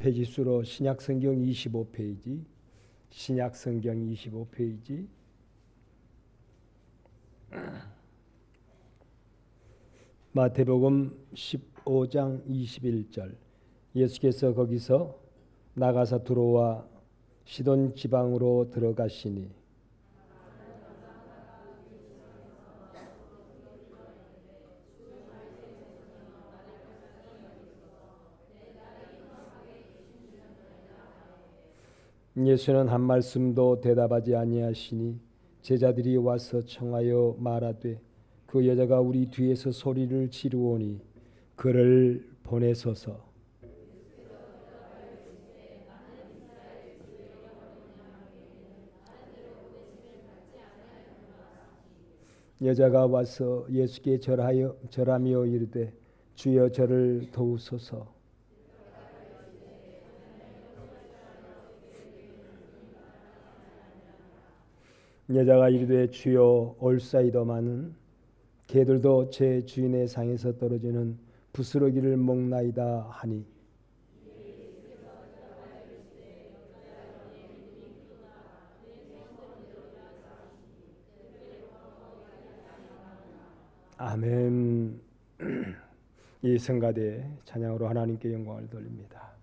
페이지 수로 신약성경 25페이지, 신약성경 25페이지. 마태복음 15장 21절. 예수께서 거기서 나가사 두로와 시돈 지방으로 들어가시니 예수는 한 말씀도 대답하지 아니하시니 제자들이 와서 청하여 말하되 그 여자가 우리 뒤에서 소리를 지르오니 그를 보내소서. 여자가 와서 예수께 절하며 이르되 주여 저를 도우소서. 여자가 이르되 주여 올사이더마는 개들도 제 주인의 상에서 떨어지는 부스러기를 먹나이다 하니 아멘. 이 성가대 찬양으로 하나님께 영광을 돌립니다.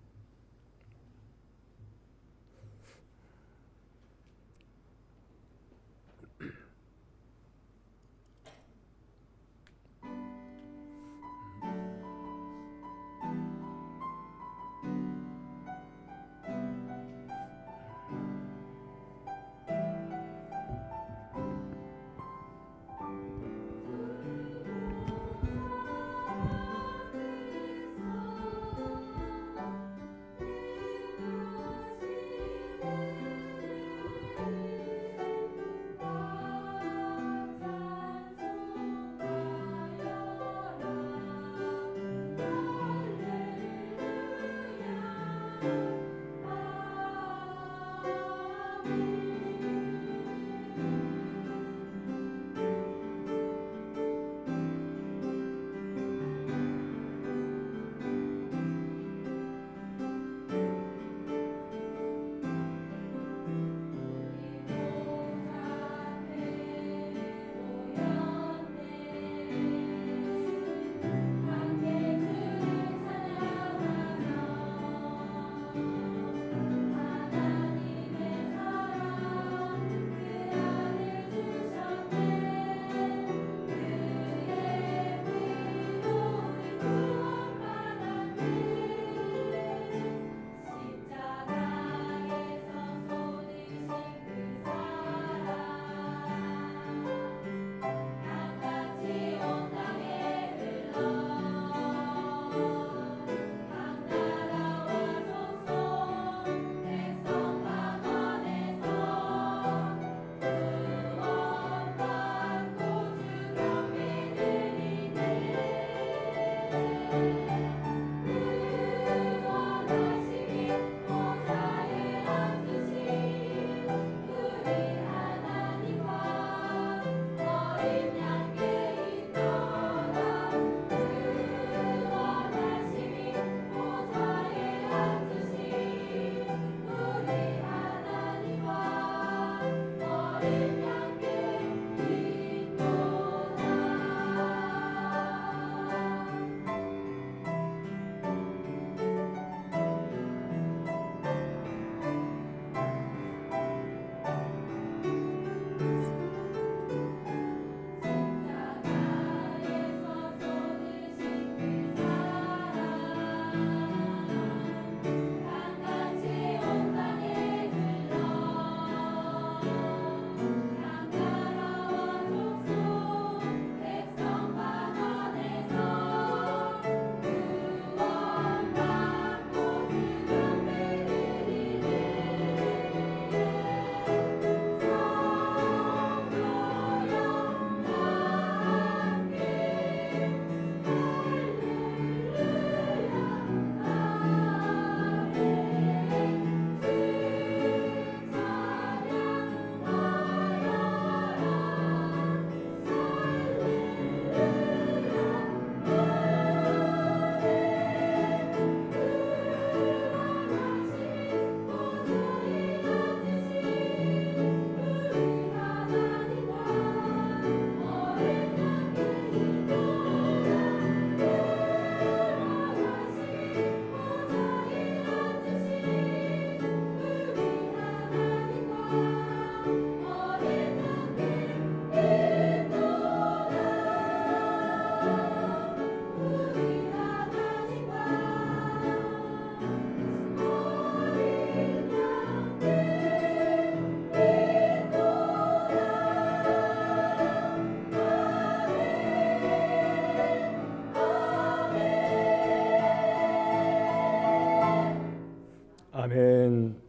아멘.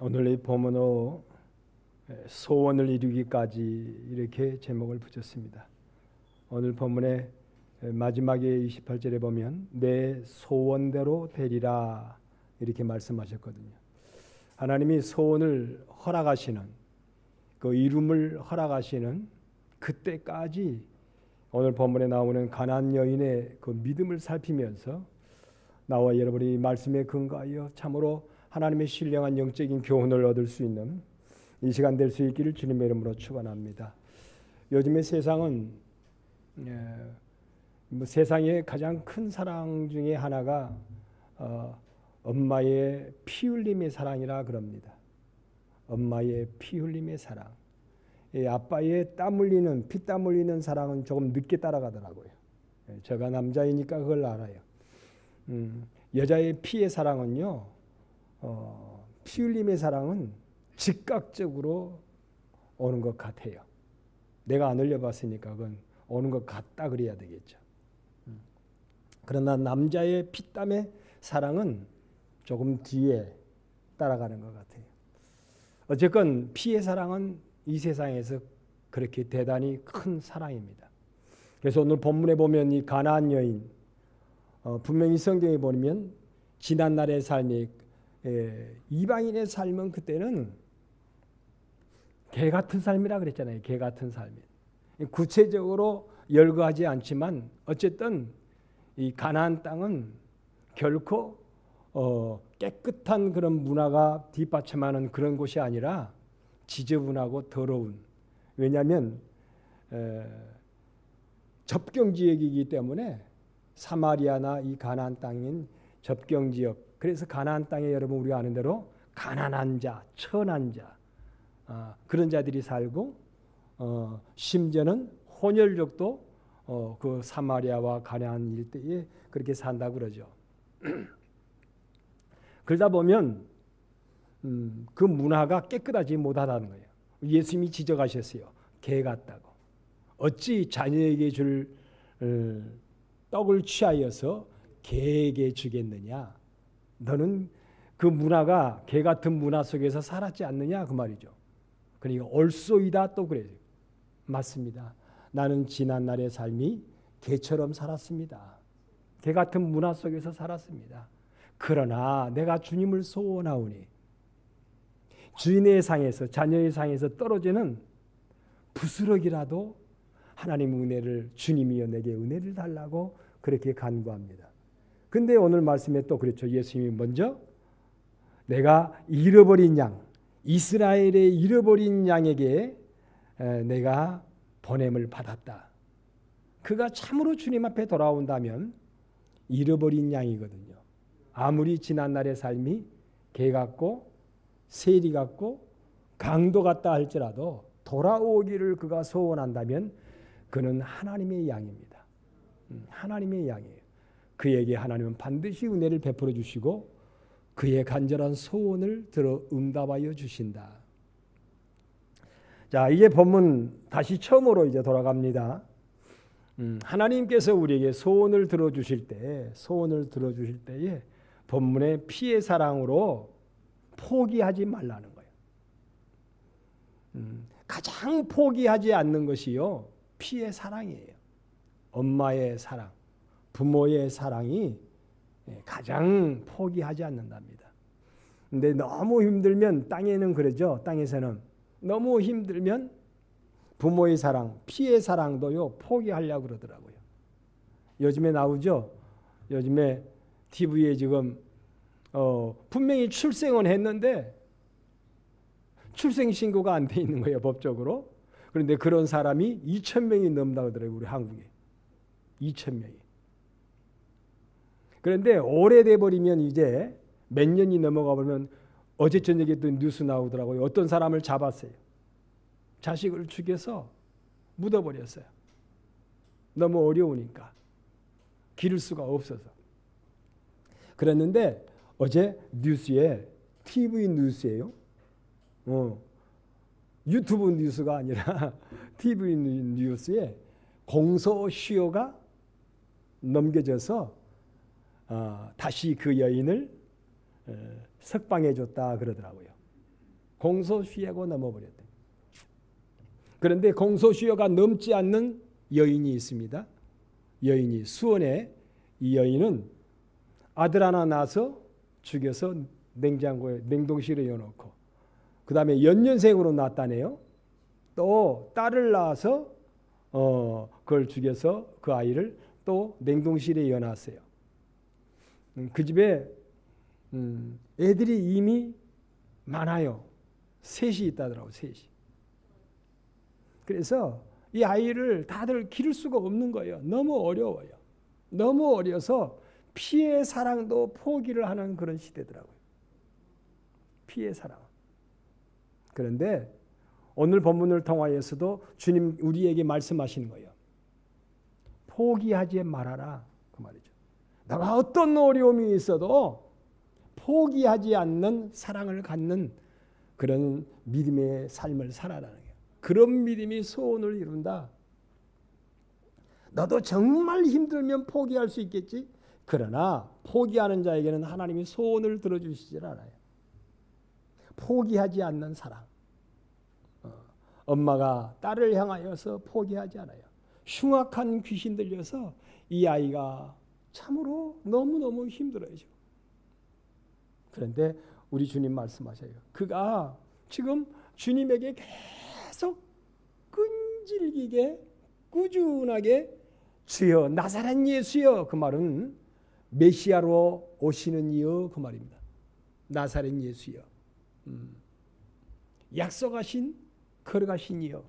오늘 이 본문으로 소원을 이루기까지 이렇게 제목을 붙였습니다. 오늘 본문의 마지막에 28절에 보면 내 소원대로 되리라 이렇게 말씀하셨거든요. 하나님이 소원을 허락하시는 그 이룸을 허락하시는 그때까지 오늘 본문에 나오는 가나안 여인의 그 믿음을 살피면서 나와 여러분이 말씀에 근거하여 참으로 하나님의 신령한 영적인 교훈을 얻을 수 있는 이 시간 될 수 있기를 주님의 이름으로 축원합니다. 요즘의 세상은 세상의 가장 큰 사랑 중에 하나가 엄마의 피 흘림의 사랑이라 그럽니다. 엄마의 피 흘림의 사랑. 아빠의 땀 흘리는 피땀 흘리는 사랑은 조금 늦게 따라가더라고요. 제가 남자이니까 그걸 알아요. 여자의 피의 사랑은요, 피 흘림의 사랑은 즉각적으로 오는 것 같아요. 내가 안 흘려봤으니까 그건 오는 것 같다 그래야 되겠죠. 그러나 남자의 피땀의 사랑은 조금 뒤에 따라가는 것 같아요. 어쨌건 피의 사랑은 이 세상에서 그렇게 대단히 큰 사랑입니다. 그래서 오늘 본문에 보면 이 가나안 여인 분명히 성경에 보면 지난날의 삶이 이방인의 삶은 그때는 개 같은 삶이라 그랬잖아요. 개 같은 삶이. 구체적으로 열거하지 않지만 어쨌든 이 가나안 땅은 결코 깨끗한 그런 문화가 뒷받침하는 그런 곳이 아니라 지저분하고 더러운, 왜냐하면 접경지역이기 때문에 사마리아나 이 가나안 땅인 접경지역, 그래서 가나안 땅에 여러분 우리가 아는 대로 가난한 자, 천한 자 그런 자들이 살고 심지어는 혼혈족도 그 사마리아와 가나안 일대에 그렇게 산다고 그러죠. 그러다 보면 그 문화가 깨끗하지 못하다는 거예요. 예수님이 지적하셨어요. 개 같다고. 어찌 자녀에게 줄 떡을 취하여서 개에게 주겠느냐. 너는 그 문화가 개 같은 문화 속에서 살았지 않느냐 그 말이죠. 그러니까 옳소이다 또 그래요. 맞습니다. 나는 지난날의 삶이 개처럼 살았습니다. 개 같은 문화 속에서 살았습니다. 그러나 내가 주님을 소원하오니 주인의 상에서 자녀의 상에서 떨어지는 부스럭이라도 하나님 은혜를 주님이여 내게 은혜를 달라고 그렇게 간구합니다. 근데 오늘 말씀에 또 그렇죠. 예수님이 먼저 내가 잃어버린 양, 이스라엘의 잃어버린 양에게 내가 보냄을 받았다. 그가 참으로 주님 앞에 돌아온다면 잃어버린 양이거든요. 아무리 지난날의 삶이 개 같고 세리 같고 강도 같다 할지라도 돌아오기를 그가 소원한다면 그는 하나님의 양입니다. 하나님의 양이에요. 그에게 하나님은 반드시 은혜를 베풀어 주시고 그의 간절한 소원을 들어 응답하여 주신다. 자, 이제 본문 다시 처음으로 이제 돌아갑니다. 하나님께서 우리에게 소원을 들어 주실 때에 본문의 피의 사랑으로 포기하지 말라는 거예요. 가장 포기하지 않는 것이요 피의 사랑이에요. 엄마의 사랑, 부모의 사랑이 가장 포기하지 않는답니다. 근데 너무 힘들면 땅에는 그러죠. 땅에서는 너무 힘들면 부모의 사랑, 피의 사랑도요 포기하려고 그러더라고요. 요즘에 나오죠. 요즘에 TV에 지금 분명히 출생은 했는데 출생신고가 안 돼 있는 거예요, 법적으로. 그런데 그런 사람이 2,000명이 넘는다고 하더라고요, 우리 한국에. 2,000명이. 그런데 오래돼 버리면 이제 몇 년이 넘어가 버리면 어제 저녁에 또 뉴스 나오더라고요. 어떤 사람을 잡았어요. 자식을 죽여서 묻어버렸어요. 너무 어려우니까. 기를 수가 없어서. 그랬는데 어제 뉴스에 TV 뉴스예요. 유튜브 뉴스가 아니라 TV 뉴스에 공소시효가 넘겨져서 다시 그 여인을 석방해 줬다 그러더라고요. 공소시효가 넘어버렸대. 그런데 공소시효가 넘지 않는 여인이 있습니다. 여인이 수원에 이 여인은 아들 하나 낳아서 죽여서 냉장고에 냉동실에 넣어놓고 그 다음에 연년생으로 낳았다네요. 또 딸을 낳아서 그걸 죽여서 그 아이를 또 냉동실에 넣어놨어요. 그 집에 애들이 이미 많아요. 셋이 있다더라고. 셋이. 그래서 이 아이를 다들 기를 수가 없는 거예요. 너무 어려워요. 너무 어려서 피해 사랑도 포기를 하는 그런 시대더라고요. 피해 사랑. 그런데 오늘 본문을 통하여서도 주님 우리에게 말씀하시는 거예요. 포기하지 말아라. 그 말이죠. 내가 어떤 어려움이 있어도 포기하지 않는 사랑을 갖는 그런 믿음의 삶을 살아라는 거예요. 그런 믿음이 소원을 이룬다. 너도 정말 힘들면 포기할 수 있겠지. 그러나 포기하는 자에게는 하나님이 소원을 들어주시질 않아요. 포기하지 않는 사랑. 엄마가 딸을 향하여서 포기하지 않아요. 흉악한 귀신 들려서 이 아이가 참으로 너무너무 힘들어요. 그런데 우리 주님 말씀하셔요. 그가 지금 주님에게 계속 끈질기게 꾸준하게 주여 나사렛 예수여, 그 말은 메시아로 오시는 이여 그 말입니다. 나사렛 예수여, 약속하신 걸어가신 이여,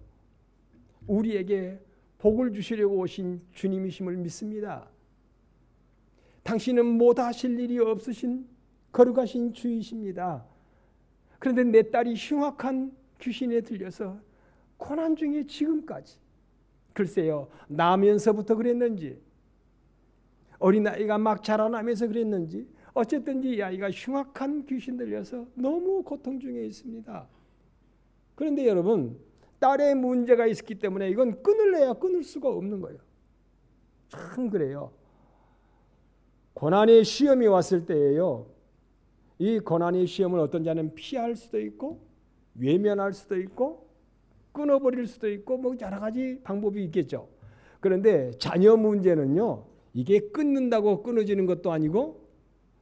우리에게 복을 주시려고 오신 주님이심을 믿습니다. 당신은 못하실 일이 없으신 거룩하신 주이십니다. 그런데 내 딸이 흉악한 귀신에 들려서 고난 중에 지금까지, 글쎄요, 나면서부터 그랬는지 어린아이가 막 자라나면서 그랬는지 어쨌든지 이 아이가 흉악한 귀신 들려서 너무 고통 중에 있습니다. 그런데 여러분, 딸의 문제가 있었기 때문에 이건 끊을래야 끊을 수가 없는 거예요. 참 그래요. 고난의 시험이 왔을 때에요, 이 고난의 시험을 어떤 자는 피할 수도 있고 외면할 수도 있고 끊어버릴 수도 있고 뭐 여러 가지 방법이 있겠죠. 그런데 자녀 문제는요, 이게 끊는다고 끊어지는 것도 아니고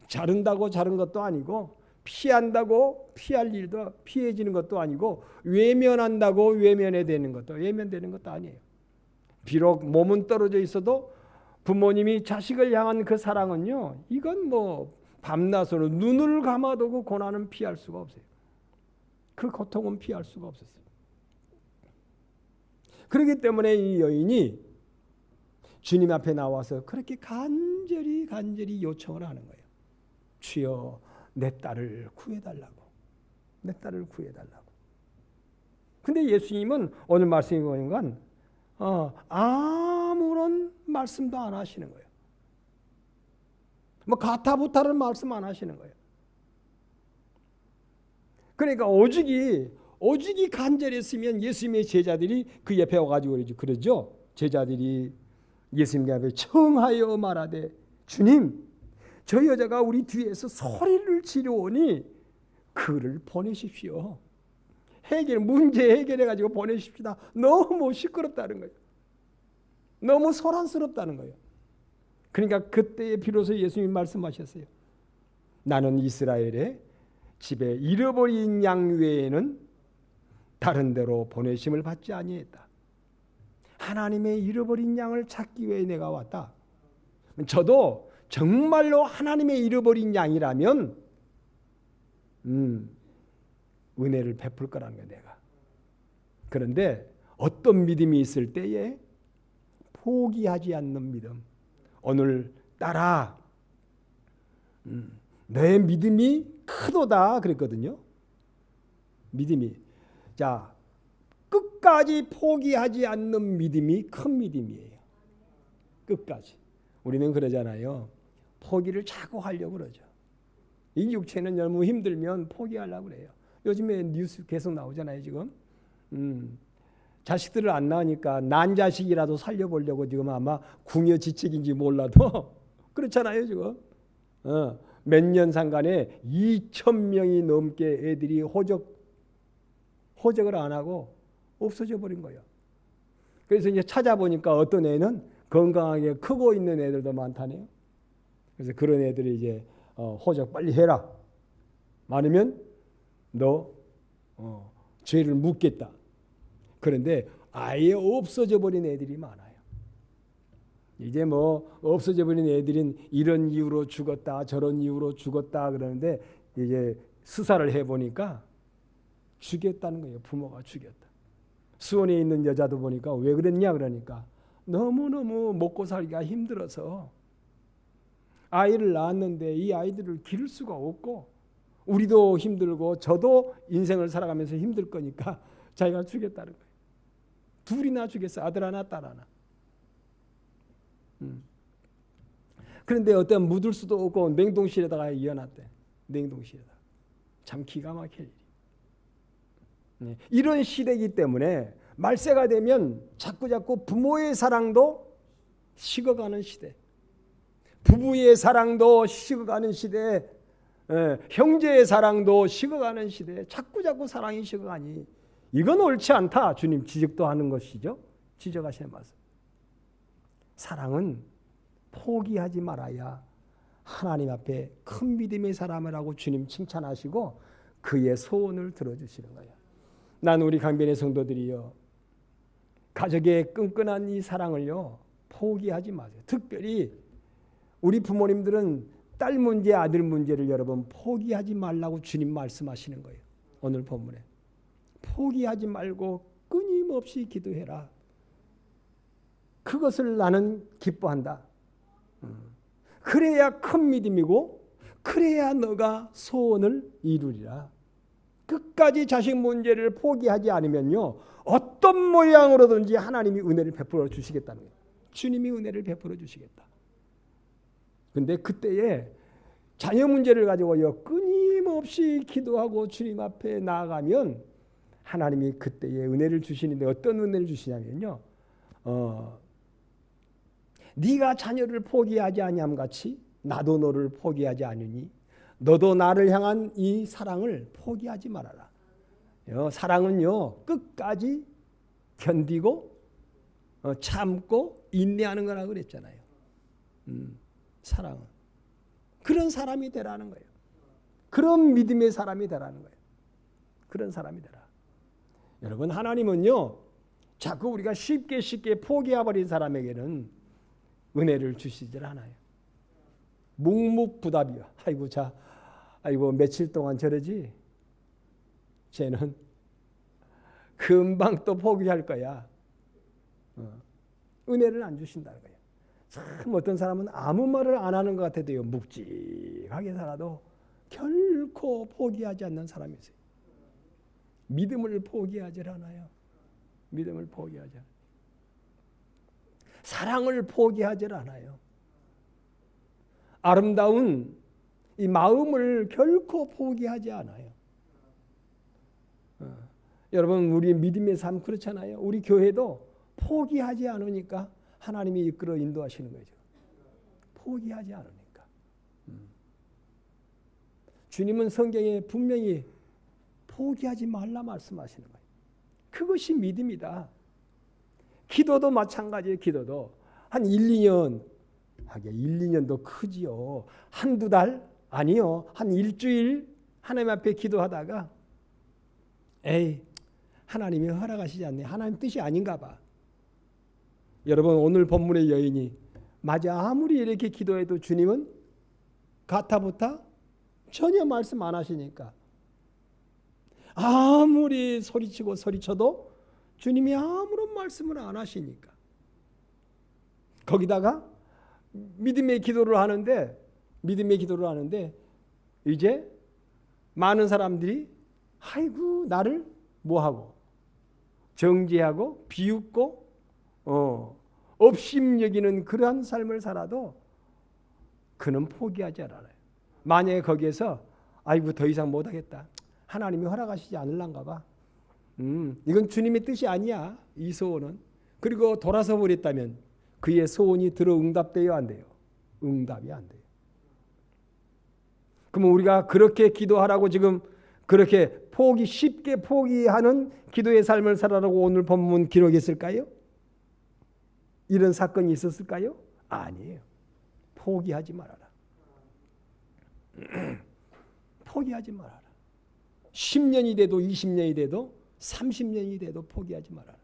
자른다고 자른 것도 아니고 피한다고 피할 일도 피해지는 것도 아니고 외면한다고 외면되는 것도 아니에요. 비록 몸은 떨어져 있어도 부모님이 자식을 향한 그 사랑은요, 이건 뭐 밤낮으로 눈을 감아도 고난은 피할 수가 없어요. 그 고통은 피할 수가 없었어요. 그렇기 때문에 이 여인이 주님 앞에 나와서 그렇게 간절히 요청을 하는 거예요. 주여 내 딸을 구해달라고. 내 딸을 구해달라고. 근데 예수님은 오늘 말씀이 뭐냐면 아무런 말씀도 안 하시는 거예요. 뭐 가타부타를 말씀 안 하시는 거예요. 그러니까 오직이 간절했으면 예수님의 제자들이 그 옆에 와가지고 그러죠. 제자들이 예수님 앞에 청하여 말하되 주님, 저 여자가 우리 뒤에서 소리를 지르오니 그를 보내십시오. 문제 해결해가지고 보내십시다. 너무 시끄럽다는 거예요. 너무 소란스럽다는 거예요. 그러니까 그때에 비로소 예수님이 말씀하셨어요. 나는 이스라엘에 집에 잃어버린 양 외에는 다른 데로 보내심을 받지 아니했다. 하나님의 잃어버린 양을 찾기 위해 내가 왔다. 저도 정말로 하나님의 잃어버린 양이라면 은혜를 베풀 거라는 거야, 내가. 그런데 어떤 믿음이 있을 때에 포기하지 않는 믿음. 오늘 딸아, 내 믿음이 크도다 그랬거든요. 믿음이. 자, 끝까지 포기하지 않는 믿음이 큰 믿음이에요. 끝까지. 우리는 그러잖아요. 포기를 자꾸 하려고 그러죠. 이 육체는 너무 힘들면 포기하려고 그래요. 요즘에 뉴스 계속 나오잖아요, 지금. 자식들을 안 낳으니까 난 자식이라도 살려보려고 지금 아마 궁여지책인지 몰라도 그렇잖아요 지금. 몇 년 상간에 2,000명이 넘게 애들이 호적을 안 하고 없어져 버린 거예요. 그래서 이제 찾아보니까 어떤 애는 건강하게 크고 있는 애들도 많다네요. 그래서 그런 애들이 이제 호적 빨리 해라. 많으면 너 죄를 묻겠다. 그런데 아예 없어져 버린 애들이 많아요. 이제 뭐 없어져 버린 애들은 이런 이유로 죽었다 저런 이유로 죽었다 그러는데 이제 수사를 해보니까 죽였다는 거예요. 부모가 죽였다. 수원에 있는 여자도 보니까 왜 그랬냐 그러니까 너무너무 먹고 살기가 힘들어서 아이를 낳았는데 이 아이들을 기를 수가 없고 우리도 힘들고 저도 인생을 살아가면서 힘들 거니까 자기가 죽였다는 거예요. 둘이나 죽였어. 아들 하나 딸 하나. 그런데 어떤 묻을 수도 없고 냉동실에다가 이어놨대. 냉동실에다. 참 기가 막힐 일이. 이런 시대이기 때문에 말세가 되면 자꾸자꾸 부모의 사랑도 식어가는 시대. 부부의 사랑도 식어가는 시대. 형제의 사랑도 식어가는 시대. 자꾸자꾸 사랑이 식어가니 이건 옳지 않다. 주님 지적도 하는 것이죠. 지적하시는 말씀. 사랑은 포기하지 말아야 하나님 앞에 큰 믿음의 사람이라고 주님 칭찬하시고 그의 소원을 들어주시는 거예요. 난 우리 강변의 성도들이요. 가족의 끈끈한 이 사랑을요. 포기하지 마세요. 특별히 우리 부모님들은 딸 문제, 아들 문제를 여러분 포기하지 말라고 주님 말씀하시는 거예요. 오늘 본문에. 포기하지 말고 끊임없이 기도해라. 그것을 나는 기뻐한다. 그래야 큰 믿음이고 그래야 너가 소원을 이루리라. 끝까지 자식 문제를 포기하지 않으면요. 어떤 모양으로든지 하나님이 은혜를 베풀어 주시겠다는 거예요. 주님이 은혜를 베풀어 주시겠다. 근데 그때에 자녀 문제를 가지고요. 끊임없이 기도하고 주님 앞에 나아가면 하나님이 그때에 은혜를 주시는데 어떤 은혜를 주시냐면요. 네가 자녀를 포기하지 아니함 같이 나도 너를 포기하지 않으니 너도 나를 향한 이 사랑을 포기하지 말아라. 사랑은요. 끝까지 견디고 참고 인내하는 거라고 그랬잖아요. 사랑은. 그런 사람이 되라는 거예요. 그런 믿음의 사람이 되라는 거예요. 그런 사람이 되라. 여러분 하나님은요. 자꾸 우리가 쉽게 포기해버린 사람에게는 은혜를 주시질 않아요. 묵묵부답이요. 아이고 며칠 동안 저러지. 쟤는 금방 또 포기할 거야. 은혜를 안 주신다는 거예요. 참 어떤 사람은 아무 말을 안 하는 것 같아도요. 묵직하게 살아도 결코 포기하지 않는 사람이 있어요. 믿음을 포기하지 않아요. 믿음을 포기하지 않아요. 사랑을 포기하지 않아요. 아름다운 이 마음을 결코 포기하지 않아요. 여러분 우리 믿음의 삶 그렇잖아요. 우리 교회도 포기하지 않으니까 하나님이 이끌어 인도하시는 거죠. 포기하지 않으니까. 주님은 성경에 분명히 포기하지 말라 말씀하시는 거예요. 그것이 믿음이다. 기도도 마찬가지예요. 기도도 한 1, 2년 하게 1, 2년도 크지요. 한두 달 아니요. 한 일주일 하나님 앞에 기도하다가 하나님이 허락하시지 않네. 하나님 뜻이 아닌가 봐. 여러분 오늘 본문의 여인이 맞아 아무리 이렇게 기도해도 주님은 가타부타 전혀 말씀 안 하시니까 아무리 소리치고 소리쳐도 주님이 아무런 말씀을 안 하시니까 거기다가 믿음의 기도를 하는데 이제 많은 사람들이 아이고 나를 뭐하고 정죄하고 비웃고 업심 여기는 그러한 삶을 살아도 그는 포기하지 않아요. 만약에 거기에서 아이고 더 이상 못하겠다. 하나님이 허락하시지 않을란가 봐. 이건 주님의 뜻이 아니야. 이 소원은. 그리고 돌아서 버렸다면 그의 소원이 들어 응답돼요, 안 돼요? 응답이 안 돼요. 그러면 우리가 그렇게 기도하라고 지금 그렇게 쉽게 포기하는 기도의 삶을 살아라고 오늘 본문 기록했을까요? 이런 사건이 있었을까요? 아니에요. 포기하지 말아라. 포기하지 말아라. 10년이 돼도 20년이 돼도 30년이 돼도 포기하지 말아라.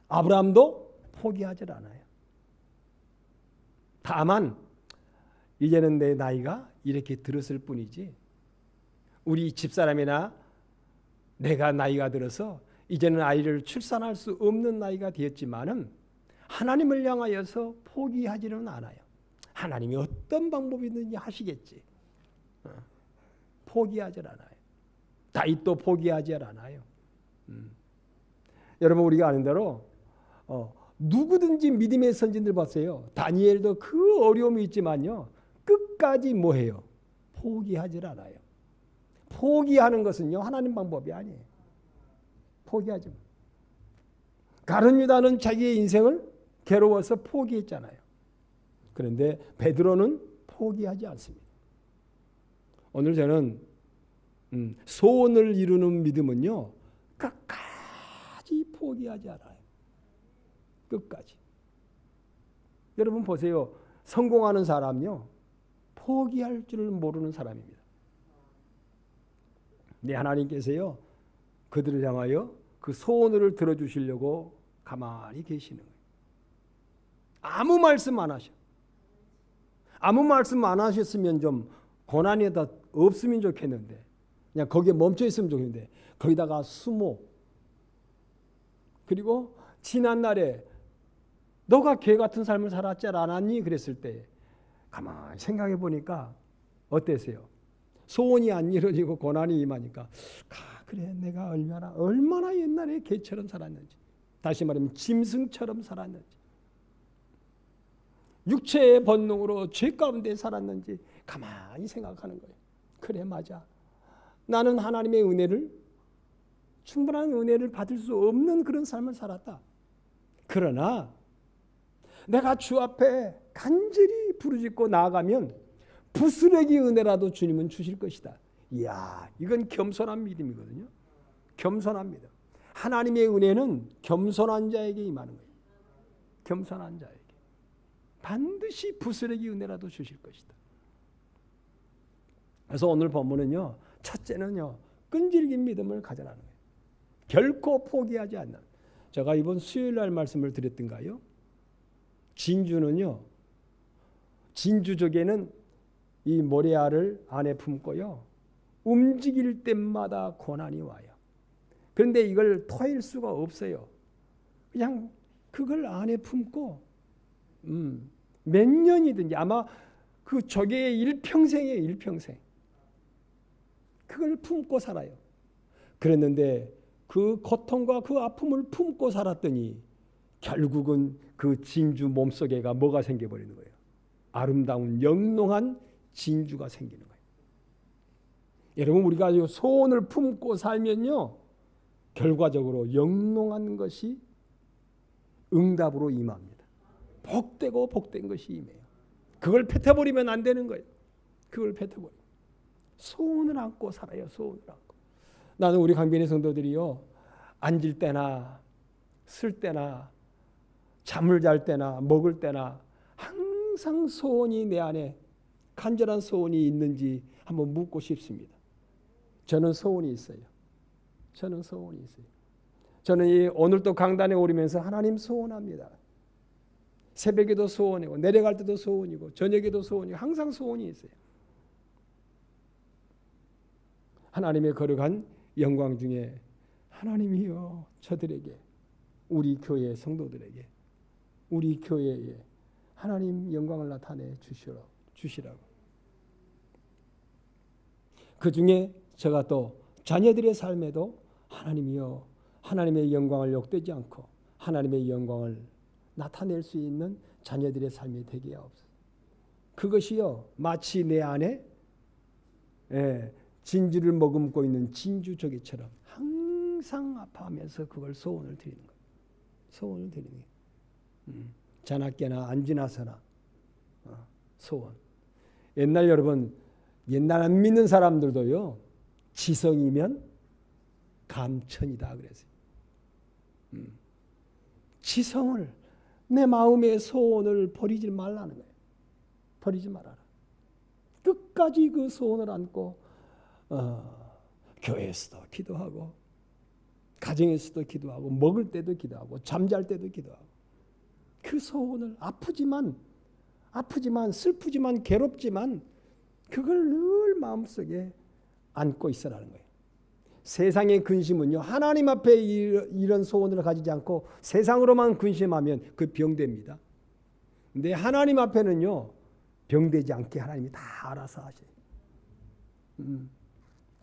아브라함도 포기하지 않아요. 다만 이제는 내 나이가 이렇게 들었을 뿐이지 우리 집사람이나 내가 나이가 들어서 이제는 아이를 출산할 수 없는 나이가 되었지만은 하나님을 향하여서 포기하지는 않아요. 하나님이 어떤 방법이든지 하시겠지. 포기하지 않아요. 다윗도 포기하지 않아요. 여러분 우리가 아는 대로 누구든지 믿음의 선진들 봤어요. 다니엘도 그 어려움이 있지만요. 끝까지 뭐해요? 포기하지 않아요. 포기하는 것은요. 하나님 방법이 아니에요. 포기하지 마. 가룟 유다는 자기의 인생을 괴로워서 포기했잖아요. 그런데 베드로는 포기하지 않습니다. 오늘 저는 소원을 이루는 믿음은요. 끝까지 포기하지 않아요. 끝까지. 여러분 보세요. 성공하는 사람요. 포기할 줄 모르는 사람입니다. 네, 하나님께서요. 그들을 향하여 그 소원을 들어주시려고 가만히 계시는 거예요. 아무 말씀 안 하셔. 아무 말씀 안 하셨으면 좀 고난이 다 없으면 좋겠는데 그냥 거기에 멈춰 있으면 좋겠는데 거기다가 수모 그리고 지난날에 너가 개 같은 삶을 살았지 않았니? 그랬을 때 가만히 생각해 보니까 어땠어요? 소원이 안 이루어지고 고난이 임하니까 그래 내가 얼마나 옛날에 개처럼 살았는지 다시 말하면 짐승처럼 살았는지 육체의 본능으로 죄 가운데 살았는지 가만히 생각하는 거예요. 그래 맞아. 나는 하나님의 은혜를 충분한 은혜를 받을 수 없는 그런 삶을 살았다. 그러나 내가 주 앞에 간절히 부르짖고 나아가면 부스러기 은혜라도 주님은 주실 것이다. 이야, 이건 겸손한 믿음이거든요. 겸손합니다. 하나님의 은혜는 겸손한 자에게 임하는 거예요. 겸손한 자에게. 반드시 부스러기 은혜라도 주실 것이다. 그래서 오늘 본문은요. 첫째는요. 끈질긴 믿음을 가져라는 거예요. 결코 포기하지 않는. 제가 이번 수요일 날 말씀을 드렸던가요? 진주는요. 진주족에는 이 모래알을 안에 품고요. 움직일 때마다 고난이 와요. 그런데 이걸 토할 수가 없어요. 그냥 그걸 안에 품고 몇 년이든지 아마 그 조개의 일평생이에요. 일평생. 그걸 품고 살아요. 그랬는데 그 고통과 그 아픔을 품고 살았더니 결국은 그 진주 몸속에가 뭐가 생겨버리는 거예요. 아름다운 영롱한 진주가 생기는 거예요. 여러분 우리가 소원을 품고 살면요. 결과적으로 영롱한 것이 응답으로 임합니다. 복되고 복된 것이 임해요. 그걸 뱉어버리면 안 되는 거예요. 그걸 뱉어버리면. 소원을 안고 살아요. 소원을 안고. 나는 우리 강변의 성도들이요. 앉을 때나 쓸 때나 잠을 잘 때나 먹을 때나 항상 소원이 내 안에 간절한 소원이 있는지 한번 묻고 싶습니다. 저는 소원이 있어요. 저는 소원이 있어요. 저는 오늘도 강단에 오르면서 하나님 소원합니다. 새벽에도 소원이고 내려갈 때도 소원이고 저녁에도 소원이고 항상 소원이 있어요. 하나님의 거룩한 영광 중에 하나님이여 저들에게 우리 교회 성도들에게 우리 교회에 하나님 영광을 나타내 주시라고. 그 중에 제가 또 자녀들의 삶에도 하나님이여 하나님의 영광을 욕되지 않고 하나님의 영광을 나타낼 수 있는 자녀들의 삶이 되게 하옵소서. 그것이요 마치 내 안에 진주를 머금고 있는 진주조개처럼 항상 항상 아파하면서 그걸 소원을 드리는 거예요. 소원을 드리는 거예요. 자나깨나 안 지나서나 소원. 옛날 여러분, 옛날 안 믿는 사람들도요, 지성이면 감천이다 그랬어요. 지성을, 내 마음의 소원을 버리지 말라는 거예요. 버리지 말아라. 끝까지 그 소원을 안고 교회에서도 기도하고, 가정에서도 기도하고, 먹을 때도 기도하고, 잠잘 때도 기도하고, 그 소원을 아프지만 슬프지만 괴롭지만 그걸 늘 마음속에 안고 있으라는 거예요. 세상의 근심은요, 하나님 앞에 이런 소원을 가지지 않고 세상으로만 근심하면 그 병됩니다. 근데 하나님 앞에는요, 병되지 않게 하나님이 다 알아서 하셔요.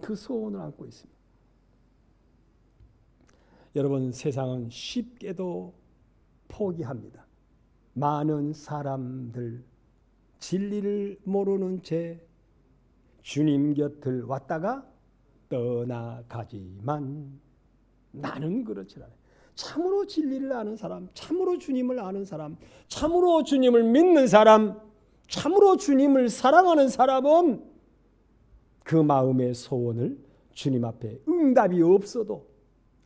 그 소원을 안고 있습니다. 여러분, 세상은 쉽게도 포기합니다. 많은 사람들 진리를 모르는 채 주님 곁을 왔다가 떠나가지만 나는 그렇지 않아요. 참으로 진리를 아는 사람, 참으로 주님을 아는 사람, 참으로 주님을 믿는 사람, 참으로 주님을 사랑하는 사람은 그 마음의 소원을 주님 앞에 응답이 없어도,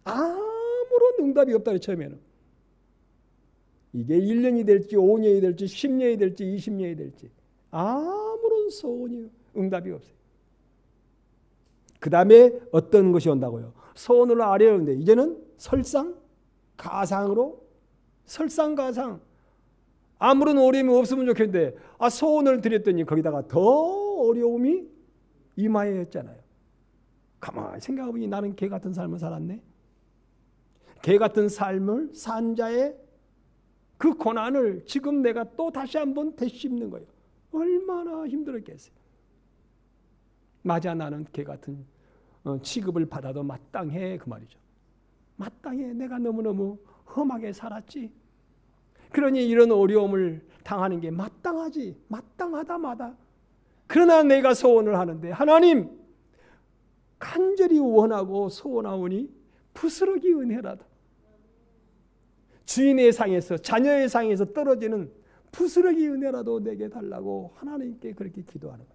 아무런 응답이 없다 처음에는, 이게 1년이 될지 5년이 될지 10년이 될지 20년이 될지 아무런 소원이 응답이 없어요. 그 다음에 어떤 것이 온다고요? 소원을 아뢰는데 이제는 설상가상으로, 설상가상, 아무런 어려움이 없으면 좋겠는데 소원을 드렸더니 거기다가 더 어려움이 임하였잖아요. 가만히 생각해보니 나는 개 같은 삶을 살았네. 개 같은 삶을 산 자의 그 고난을 지금 내가 또 다시 한번 되씹는 거예요. 얼마나 힘들었겠어요. 맞아, 나는 개 같은 취급을 받아도 마땅해, 그 말이죠. 마땅해. 내가 너무너무 험하게 살았지. 그러니 이런 어려움을 당하는 게 마땅하지. 마땅하다 마다. 그러나 내가 소원을 하는데 하나님, 간절히 원하고 소원하오니 부스러기 은혜라도, 주인의 상에서, 자녀의 상에서 떨어지는 부스러기 은혜라도 내게 달라고 하나님께 그렇게 기도하는 거예요.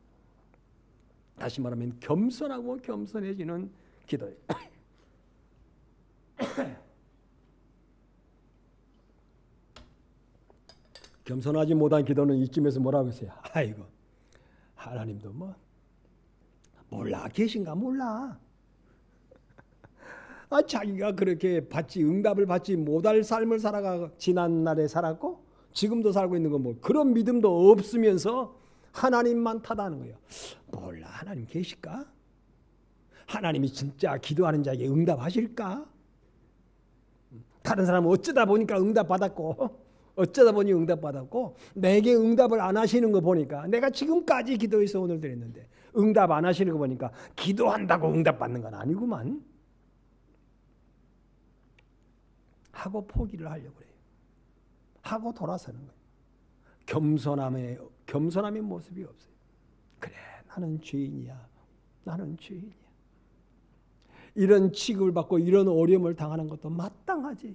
다시 말하면 겸손하고 겸손해지는 기도예요. 겸손하지 못한 기도는 이쯤에서 뭐라고 했어요? 아이고, 하나님도 뭐 몰라, 계신가 몰라. 자기가 그렇게 응답을 받지 못할 삶을 살아가 지난날에 살았고 지금도 살고 있는 건 뭐 그런 믿음도 없으면서 하나님만 탓하는 거예요. 몰라, 하나님 계실까? 하나님이 진짜 기도하는 자에게 응답하실까? 다른 사람은 어쩌다 보니까 응답받았고, 어쩌다 보니 응답받았고, 내게 응답을 안 하시는 거 보니까, 내가 지금까지 기도해서 오늘 드렸는데 응답 안 하시는 거 보니까 기도한다고 응답받는 건 아니구만 하고 포기를 하려고 그래요. 하고 돌아서는 거예요. 겸손함의 모습이 없어요. 그래, 나는 죄인이야. 나는 죄인이야. 이런 취급을 받고 이런 어려움을 당하는 것도 마땅하지.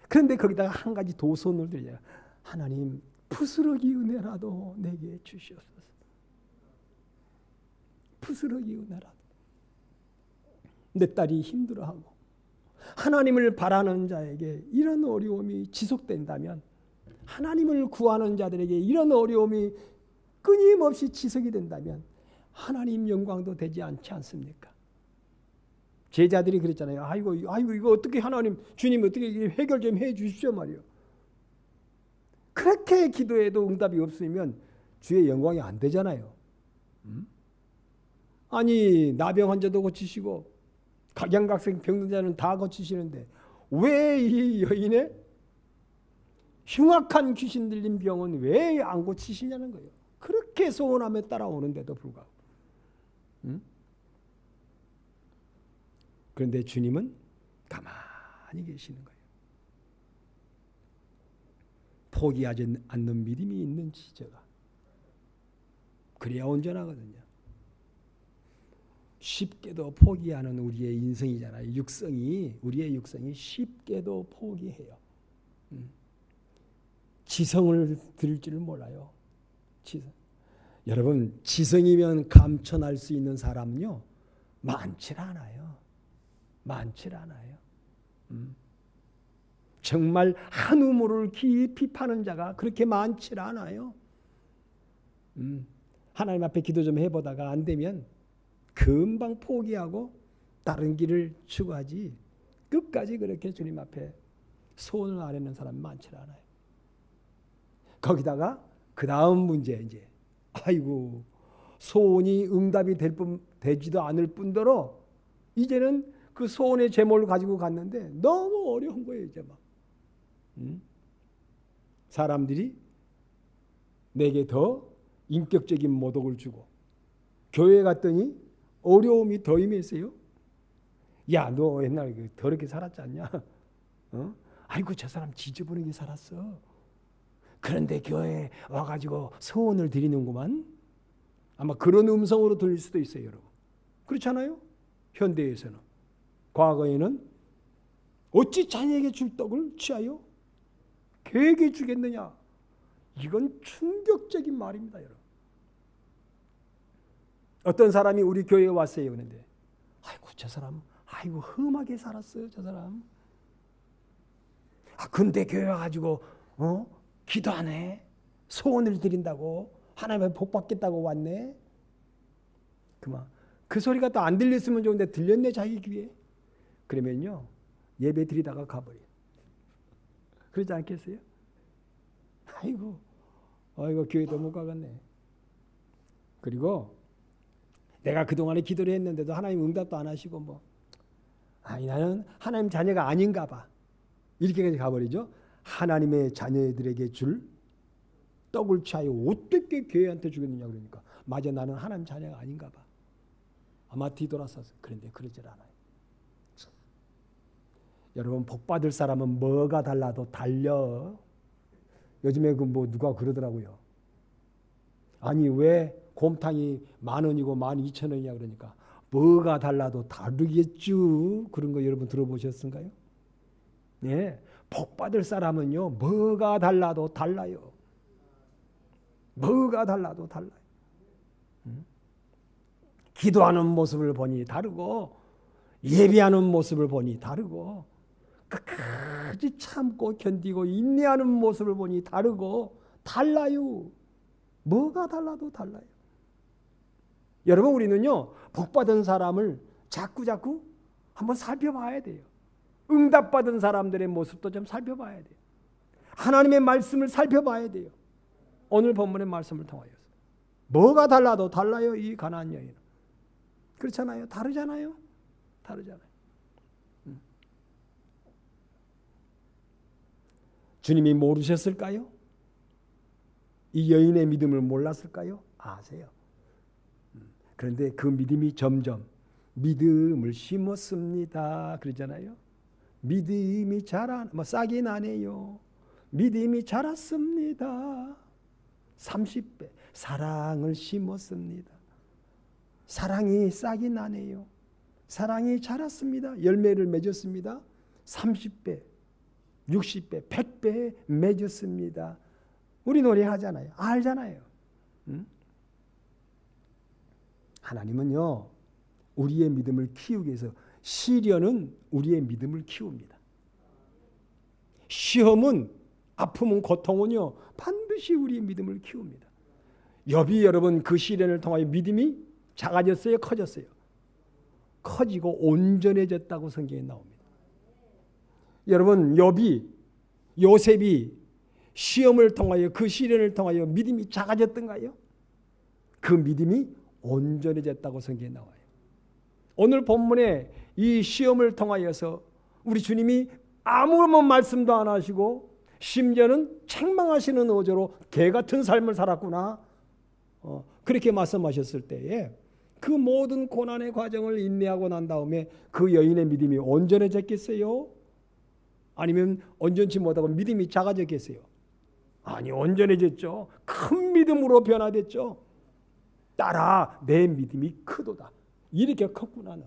그런데 거기다가 한 가지 도선을 드려요. 하나님, 부스러기 은혜라도 내게 주시옵소서. 부스러기 은혜라도. 내 딸이 힘들어하고 하나님을 바라는 자에게 이런 어려움이 지속된다면, 하나님을 구하는 자들에게 이런 어려움이 끊임없이 지속이 된다면 하나님 영광도 되지 않지 않습니까? 제자들이 그랬잖아요. 아이고 이거 어떻게 하나님, 주님 어떻게 해결 좀 해 주십시오 말이요. 그렇게 기도해도 응답이 없으면 주의 영광이 안 되잖아요. 아니, 나병 환자도 고치시고 각양각색 병자는 다 고치시는데 왜 이 여인의 흉악한 귀신 들린 병은 왜 안 고치시냐는 거예요. 그렇게 소원함에 따라오는데도 불구하고. 그런데 주님은 가만히 계시는 거예요. 포기하지 않는 믿음이 있는 지체가 그래야 온전하거든요. 쉽게도 포기하는 우리의 인생이잖아요. 우리의 육성이 쉽게도 포기해요. 지성을 들을 줄 몰라요. 여러분, 지성이면 감천할 수 있는 사람은요, 많지 않아요. 정말 한 우물을 깊이 파는 자가 그렇게 많지 않아요. 하나님 앞에 기도 좀 해보다가 안 되면 금방 포기하고 다른 길을 추구하지, 끝까지 그렇게 주님 앞에 소원을 아뢰는 사람이 많지 않아요. 거기다가 그 다음 문제, 이제 아이고, 소원이 응답이 되지도 않을 뿐더러 이제는 그 소원의 제목을 가지고 갔는데 너무 어려운 거예요. 이제 막 사람들이 내게 더 인격적인 모독을 주고, 교회 갔더니 어려움이 더 임했어요. 야, 너 옛날에 더럽게 살았지 않냐? 아이고, 저 사람 지저분하게 살았어. 그런데 교회에 와가지고 소원을 드리는구만. 아마 그런 음성으로 들릴 수도 있어요, 여러분. 그렇잖아요? 현대에서는. 과거에는 어찌 자녀에게 줄 떡을 취하여 개에게 주겠느냐? 이건 충격적인 말입니다, 여러분. 어떤 사람이 우리 교회에 왔어요. 그런데 아이고, 저 사람 아이고 험하게 살았어요, 저 사람. 근데 교회 와가지고 기도 안 해. 소원을 드린다고, 하나님의 복 받겠다고 왔네. 그만. 그 소리가 또 안 들렸으면 좋은데 들렸네, 자기 귀에. 그러면요, 예배 드리다가 가버려. 그러지 않겠어요? 아이고 교회도 못 가겠네. 그리고 내가 그동안에 기도를 했는데도 하나님 응답도 안 하시고 나는 하나님 자녀가 아닌가 봐. 이렇게까지 가버리죠. 하나님의 자녀들에게 줄 떡을 취하여 어떻게 교회한테 주겠느냐 그러니까, 맞아, 나는 하나님 자녀가 아닌가 봐. 아마 뒤돌아서서. 그런데 그러질 않아요. 여러분, 복 받을 사람은 뭐가 달라도 달려. 요즘에 누가 그러더라고요. 아니, 왜 곰탕이 10,000원이고 12,000원이냐 그러니까, 뭐가 달라도 다르겠죠. 그런 거 여러분 들어보셨을까요? 네, 복 받을 사람은요, 뭐가 달라도 달라요. 뭐가 달라도 달라요. 기도하는 모습을 보니 다르고, 예배하는 모습을 보니 다르고, 끝까지 참고 견디고 인내하는 모습을 보니 다르고, 달라요. 뭐가 달라도 달라요. 여러분, 우리는요, 복받은 사람을 자꾸 한번 살펴봐야 돼요. 응답받은 사람들의 모습도 좀 살펴봐야 돼요. 하나님의 말씀을 살펴봐야 돼요. 오늘 본문의 말씀을 통하여서 뭐가 달라도 달라요. 이 가나안 여인은. 그렇잖아요. 다르잖아요. 주님이 모르셨을까요? 이 여인의 믿음을 몰랐을까요? 아세요. 그런데 그 믿음이 점점 믿음을 심었습니다. 그러잖아요. 믿음이 싹이 나네요. 믿음이 자랐습니다. 30배 사랑을 심었습니다. 사랑이 싹이 나네요. 사랑이 자랐습니다. 열매를 맺었습니다. 30배, 60배, 100배 맺었습니다. 우리 노래하잖아요. 알잖아요. 하나님은요, 우리의 믿음을 키우기 위해서 시련은 우리의 믿음을 키웁니다. 시험은, 아픔은, 고통은요, 반드시 우리의 믿음을 키웁니다. 욥이 여러분 그 시련을 통하여 믿음이 작아졌어요? 커졌어요? 커지고 온전해졌다고 성경에 나옵니다. 여러분, 요셉이 시험을 통하여, 그 시련을 통하여 믿음이 작아졌던가요? 그 믿음이 온전해졌다고 성경에 나와요. 오늘 본문에 이 시험을 통하여서 우리 주님이 아무런 말씀도 안 하시고 심지어는 책망하시는 어조로 개 같은 삶을 살았구나, 그렇게 말씀하셨을 때에 그 모든 고난의 과정을 인내하고 난 다음에 그 여인의 믿음이 온전해졌겠어요? 아니면 온전치 못하고 믿음이 작아졌겠어요? 아니, 온전해졌죠. 큰 믿음으로 변화됐죠. 따라 내 믿음이 크도다. 이렇게 컸구나 너.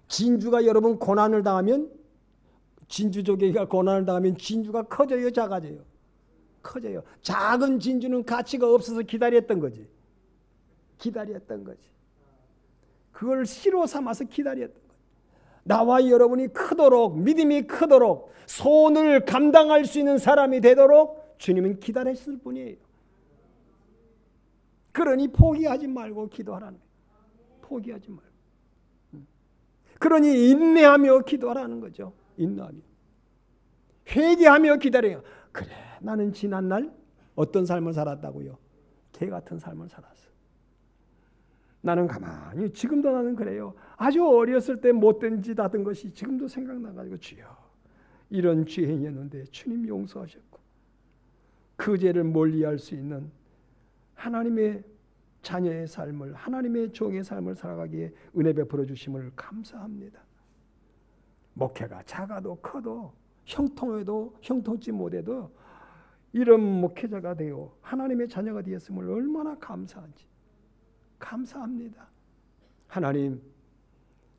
진주가 여러분 고난을 당하면, 진주 조개가 고난을 당하면 진주가 커져요, 작아져요? 커져요. 작은 진주는 가치가 없어서 기다렸던 거지. 기다렸던 거지. 그걸 시로 삼아서 기다렸던 거지. 나와 여러분이 크도록, 믿음이 크도록, 소원을 감당할 수 있는 사람이 되도록 주님은 기다렸을 뿐이에요. 그러니 포기하지 말고 기도하라는 거예요. 포기하지 말고. 그러니 인내하며 기도하라는 거죠. 인내하며. 회개하며 기다려요. 그래, 나는 지난날 어떤 삶을 살았다고요? 개 같은 삶을 살았어. 나는 가만히, 지금도 나는 그래요. 아주 어렸을 때 못된 짓 하던 것이 지금도 생각나가지고, 주여, 이런 죄인이었는데 주님 용서하셨고, 그 죄를 멀리할 수 있는 하나님의 자녀의 삶을, 하나님의 종의 삶을 살아가기에 은혜 베풀어 주심을 감사합니다. 목회가 작아도 커도 형통해도 형통치 못해도 이런 목회자가 되어 하나님의 자녀가 되었음을 얼마나 감사한지. 감사합니다. 하나님,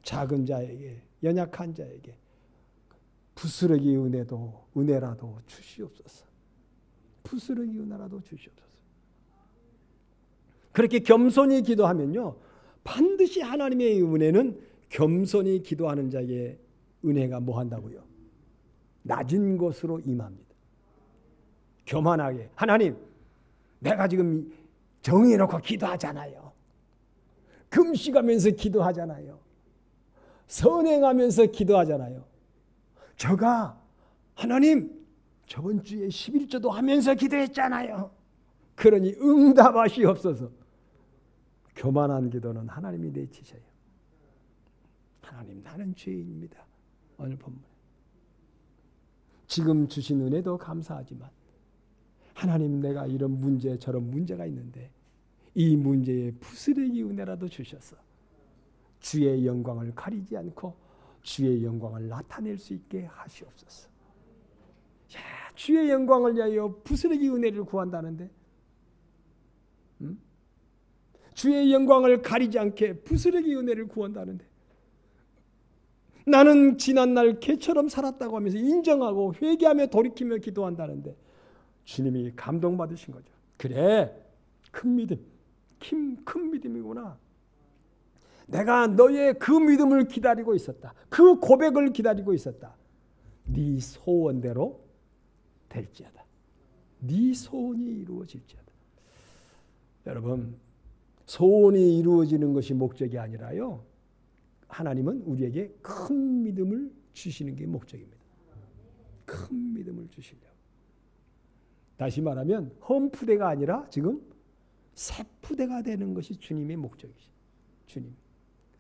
작은 자에게, 연약한 자에게 부스러기 은혜라도 주시옵소서. 부스러기 은혜라도 주시옵소서. 그렇게 겸손히 기도하면요, 반드시 하나님의 은혜는 겸손히 기도하는 자에게 은혜가 뭐 한다고요? 낮은 곳으로 임합니다. 교만하게, 하나님, 내가 지금 정해놓고 기도하잖아요. 금식하면서 기도하잖아요. 선행하면서 기도하잖아요. 제가 하나님 저번 주에 11조도 하면서 기도했잖아요. 그러니 응답하시옵소서. 교만한 기도는 하나님이 내치셔요. 하나님, 나는 죄인입니다. 오늘 본문 지금 주신 은혜도 감사하지만, 하나님, 내가 이런 문제 저런 문제가 있는데 이 문제에 부스러기 은혜라도 주셔서 주의 영광을 가리지 않고 주의 영광을 나타낼 수 있게 하시옵소서. 야, 주의 영광을 위하여 부스러기 은혜를 구한다는데, 주의 영광을 가리지 않게 부스러기 은혜를 구한다는데, 나는 지난날 개처럼 살았다고 하면서 인정하고 회개하며 돌이키며 기도한다는데 주님이 감동받으신 거죠. 그래, 큰 믿음, 큰 믿음이구나. 내가 너의 그 믿음을 기다리고 있었다. 그 고백을 기다리고 있었다. 네 소원대로 될지어다. 네 소원이 이루어질지어다. 여러분, 소원이 이루어지는 것이 목적이 아니라요, 하나님은 우리에게 큰 믿음을 주시는 게 목적입니다. 큰 믿음을 주시려고. 다시 말하면 험푸대가 아니라 지금 새푸대가 되는 것이 주님의 목적이죠. 주님.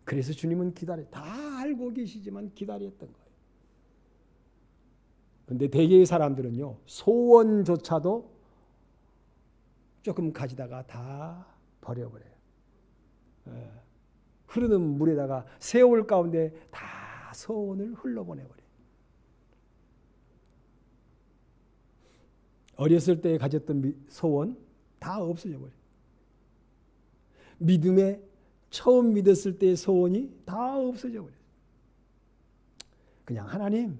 그래서 주님은 다 알고 계시지만 기다렸던 거예요. 그런데 대개의 사람들은요, 소원조차도 조금 가지다가 다 버려버려요. 흐르는 물에다가 세월 가운데 다 소원을 흘러보내버려요. 어렸을 때 가졌던 소원 다 없어져 버려요. 믿음에 처음 믿었을 때의 소원이 다 없어져 버려요. 그냥 하나님,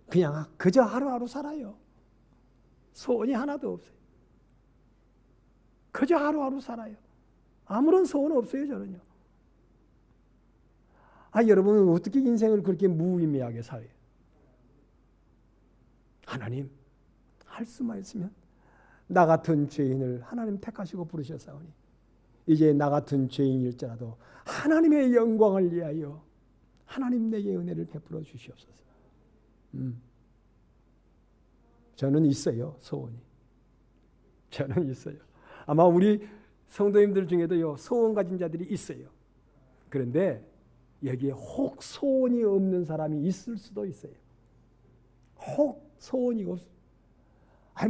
그냥 그저 하루하루 살아요. 소원이 하나도 없어요. 그저 하루하루 살아요. 아무런 소원 없어요, 저는요. 여러분은 어떻게 인생을 그렇게 무의미하게 살아요? 하나님, 할 수만 있으면 나 같은 죄인을 하나님 택하시고 부르셨사오니 이제 나 같은 죄인일지라도 하나님의 영광을 위하여 하나님 내게 은혜를 베풀어 주시옵소서. 저는 있어요, 소원이. 저는 있어요. 아마 우리 성도님들 중에도요, 소원 가진 자들이 있어요. 그런데 여기에 혹 소원이 없는 사람이 있을 수도 있어요. 혹 소원이 없어요.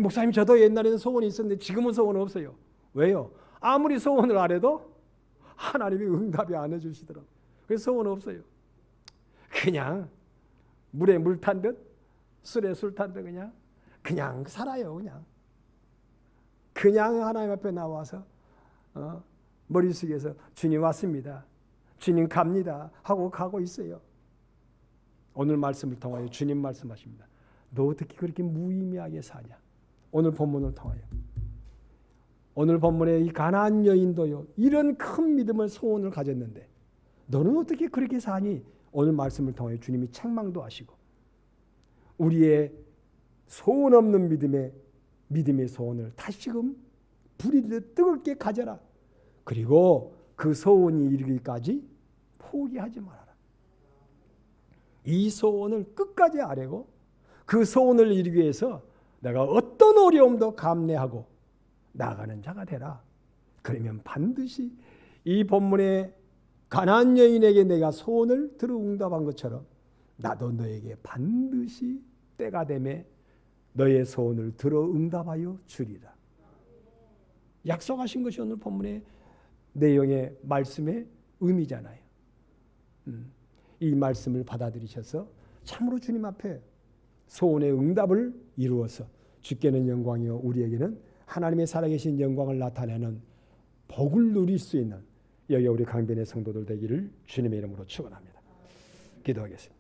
목사님, 저도 옛날에는 소원이 있었는데 지금은 소원 없어요. 왜요? 아무리 소원을 안 해도 하나님이 응답이 안 해주시더라고요. 그래서 소원 없어요. 그냥 물에 물 탄 듯, 술에 술 탄 듯 그냥 살아요. 그냥 하나님 앞에 나와서 머릿속에서 주님 왔습니다, 주님 갑니다 하고 가고 있어요. 오늘 말씀을 통하여 주님 말씀하십니다. 너 어떻게 그렇게 무의미하게 사냐? 오늘 본문을 통하여, 오늘 본문의 이 가나안 여인도요, 이런 큰 믿음을 소원을 가졌는데 너는 어떻게 그렇게 사니? 오늘 말씀을 통하여 주님이 책망도 하시고 우리의 소원 없는 믿음의 소원을 다시금 불이듯 뜨겁게 가져라. 그리고 그 소원이 이르기까지 포기하지 말아라. 이 소원을 끝까지 아뢰고 그 소원을 이루기 위해서 내가 어떤 어려움도 감내하고 나아가는 자가 되라. 그러면 반드시 이 본문의 가나안 여인에게 내가 소원을 들어 응답한 것처럼 나도 너에게 반드시 때가 되매 너의 소원을 들어 응답하여 주리라. 약속하신 것이 오늘 본문의 내용의 말씀의 의미잖아요. 이 말씀을 받아들이셔서 참으로 주님 앞에 소원의 응답을 이루어서 주께는 영광이요 우리에게는 하나님의 살아계신 영광을 나타내는 복을 누릴 수 있는 여기 우리 강변의 성도들 되기를 주님의 이름으로 축원합니다. 기도하겠습니다.